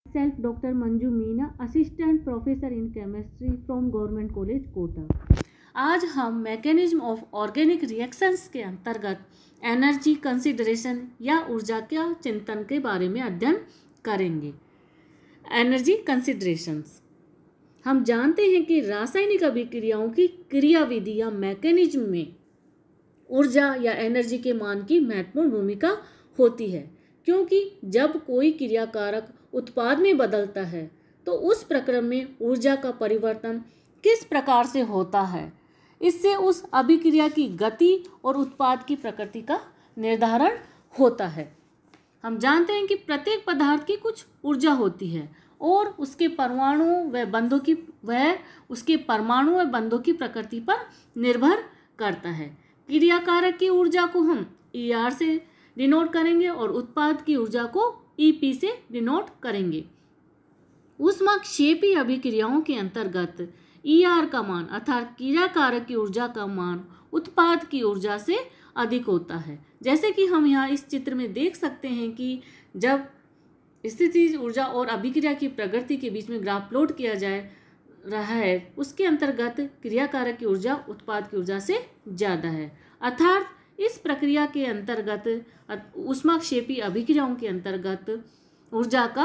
Self Dr. Manju Meena, Assistant Professor in Chemistry from Government College, Kota। आज हम mechanism of organic reactions के अंतर्गत energy consideration या ऊर्जा के चिंतन के बारे में अध्ययन करेंगे। एनर्जी कंसिडरेशंस, हम जानते हैं कि रासायनिक अभिक्रियाओं की क्रियाविधि या मैकेनिज्म में ऊर्जा या एनर्जी के मान की महत्वपूर्ण भूमिका होती है, क्योंकि जब कोई क्रियाकारक उत्पाद में बदलता है तो उस प्रक्रम में ऊर्जा का परिवर्तन किस प्रकार से होता है, इससे उस अभिक्रिया की गति और उत्पाद की प्रकृति का निर्धारण होता है। हम जानते हैं कि प्रत्येक पदार्थ की कुछ ऊर्जा होती है और उसके परमाणु व बंधों की प्रकृति पर निर्भर करता है। क्रियाकारक की ऊर्जा को हम ER से डिनोट करेंगे और उत्पाद की ऊर्जा को EP से डिनोट करेंगे। ऊष्माक्षेपी अभिक्रियाओं के अंतर्गत ER का मान अर्थात क्रियाकारक की ऊर्जा का मान उत्पाद की ऊर्जा से अधिक होता है। जैसे कि हम यहाँ इस चित्र में देख सकते हैं कि जब स्थितिज ऊर्जा और अभिक्रिया की प्रगति के बीच में ग्राफ प्लॉट किया जा रहा है, उसके अंतर्गत क्रियाकारक की ऊर्जा उत्पाद की ऊर्जा से ज़्यादा है। अर्थात इस प्रक्रिया के अंतर्गत ऊष्माक्षेपी अभिक्रियाओं के अंतर्गत ऊर्जा का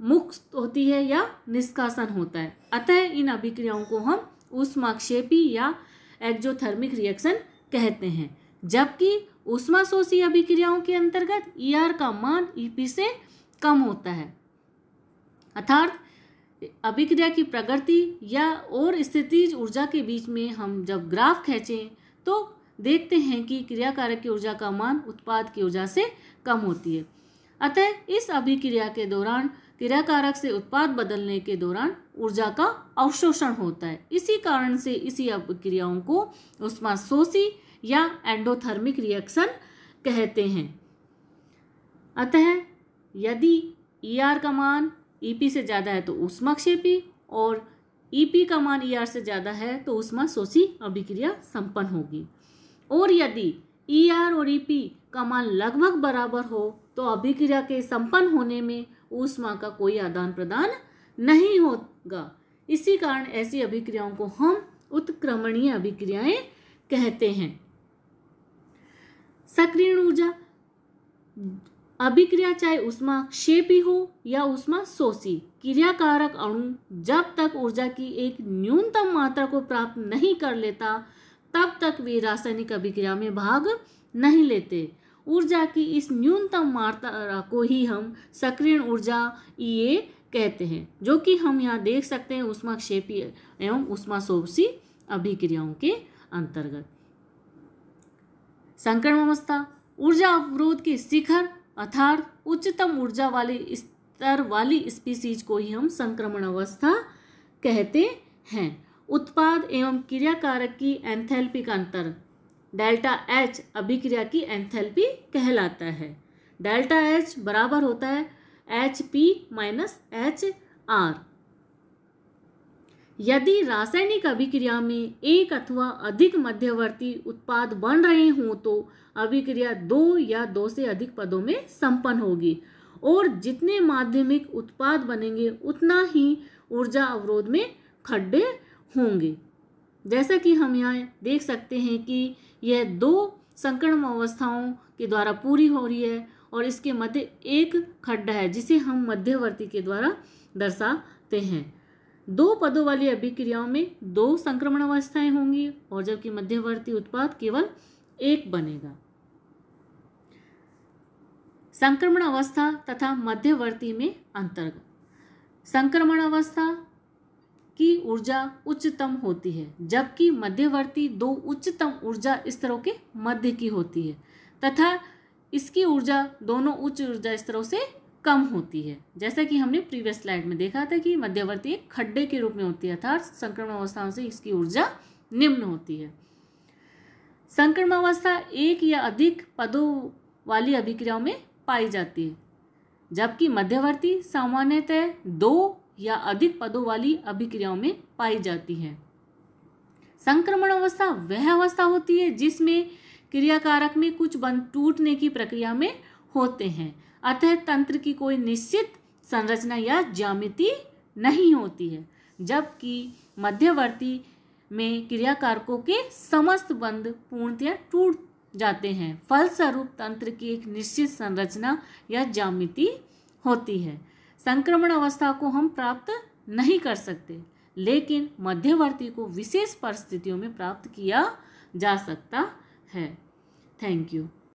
मुक्त होती है या निष्कासन होता है। अतः इन अभिक्रियाओं को हम ऊष्माक्षेपी या एक्जोथर्मिक रिएक्शन कहते हैं, जबकि ऊष्माशोषी अभिक्रियाओं के अंतर्गत ER का मान EP से कम होता है। अर्थात अभिक्रिया की प्रगति या और स्थितिज ऊर्जा के बीच में हम जब ग्राफ खींचें तो देखते हैं कि क्रियाकारक की ऊर्जा का मान उत्पाद की ऊर्जा से कम होती है। अतः इस अभिक्रिया के दौरान क्रियाकारक से उत्पाद बदलने के दौरान ऊर्जा का अवशोषण होता है। इसी कारण से इसी अभिक्रियाओं को ऊष्माशोषी या एंडोथर्मिक रिएक्शन कहते हैं। अतः यदि ER का मान EP से ज़्यादा है तो ऊष्माक्षेपी और EP का मान ER से ज़्यादा है तो ऊष्माशोषी अभिक्रिया संपन्न होगी। और यदि ER और EP का मान लगभग बराबर हो तो अभिक्रिया के संपन्न होने में ऊष्मा का कोई आदान प्रदान नहीं होगा। इसी कारण ऐसी अभिक्रियाओं को हम उत्क्रमणीय अभिक्रियाएं कहते हैं। सक्रिय ऊर्जा अभिक्रिया चाहे ऊष्माक्षेपी हो या ऊष्माशोषी, क्रियाकारक अणु जब तक ऊर्जा की एक न्यूनतम मात्रा को प्राप्त नहीं कर लेता तब तक वे रासायनिक अभिक्रिया में भाग नहीं लेते। ऊर्जा की इस न्यूनतम मात्रा को ही हम सक्रिय ऊर्जा EA कहते हैं, जो कि हम यहाँ देख सकते हैं ऊष्माक्षेपी एवं ऊष्माशोषी अभिक्रियाओं के अंतर्गत। संक्रमण अवस्था ऊर्जा अवरोध के शिखर अर्थात उच्चतम ऊर्जा वाले स्तर वाली स्पीसीज को ही हम संक्रमण अवस्था कहते हैं। उत्पाद एवं क्रियाकारक की एंथैल्पी का अंतर डेल्टा H अभिक्रिया की एंथैल्पी कहलाता है। डेल्टा H बराबर होता है HP माइनस HR। यदि रासायनिक अभिक्रिया में एक अथवा अधिक मध्यवर्ती उत्पाद बन रहे हों तो अभिक्रिया 2 या 2 से अधिक पदों में संपन्न होगी और जितने माध्यमिक उत्पाद बनेंगे उतना ही ऊर्जा अवरोध में खड्डे होंगे। जैसा कि हम यहाँ देख सकते हैं कि यह 2 संक्रमण अवस्थाओं के द्वारा पूरी हो रही है और इसके मध्य एक खड्डा है जिसे हम मध्यवर्ती के द्वारा दर्शाते हैं। 2 पदों वाली अभिक्रियाओं में 2 संक्रमण अवस्थाएं होंगी और जबकि मध्यवर्ती उत्पाद केवल एक बनेगा। संक्रमण अवस्था तथा मध्यवर्ती में अंतर। संक्रमण अवस्था की ऊर्जा उच्चतम होती है, जबकि मध्यवर्ती 2 उच्चतम ऊर्जा स्तरों के मध्य की होती है तथा इसकी ऊर्जा दोनों उच्च ऊर्जा स्तरों से कम होती है। जैसा कि हमने प्रीवियस स्लाइड में देखा था कि मध्यवर्ती एक खड्डे के रूप में होती है, अर्थात संक्रमण अवस्थाओं से इसकी ऊर्जा निम्न होती है। संक्रमण अवस्था एक या अधिक पदों वाली अभिक्रियाओं में पाई जाती है, जबकि मध्यवर्ती सामान्यतः 2 या अधिक पदों वाली अभिक्रियाओं में पाई जाती है। संक्रमण अवस्था वह अवस्था होती है जिसमें क्रियाकारक में कुछ बंध टूटने की प्रक्रिया में होते हैं, अतः तंत्र की कोई निश्चित संरचना या ज्यामिति नहीं होती है, जबकि मध्यवर्ती में क्रिया कारकों के समस्त बंध पूर्णतया टूट जाते हैं। फलस्वरूप तंत्र की एक निश्चित संरचना या ज्यामिति होती है। संक्रमण अवस्था को हम प्राप्त नहीं कर सकते, लेकिन मध्यवर्ती को विशेष परिस्थितियों में प्राप्त किया जा सकता है। Thank you.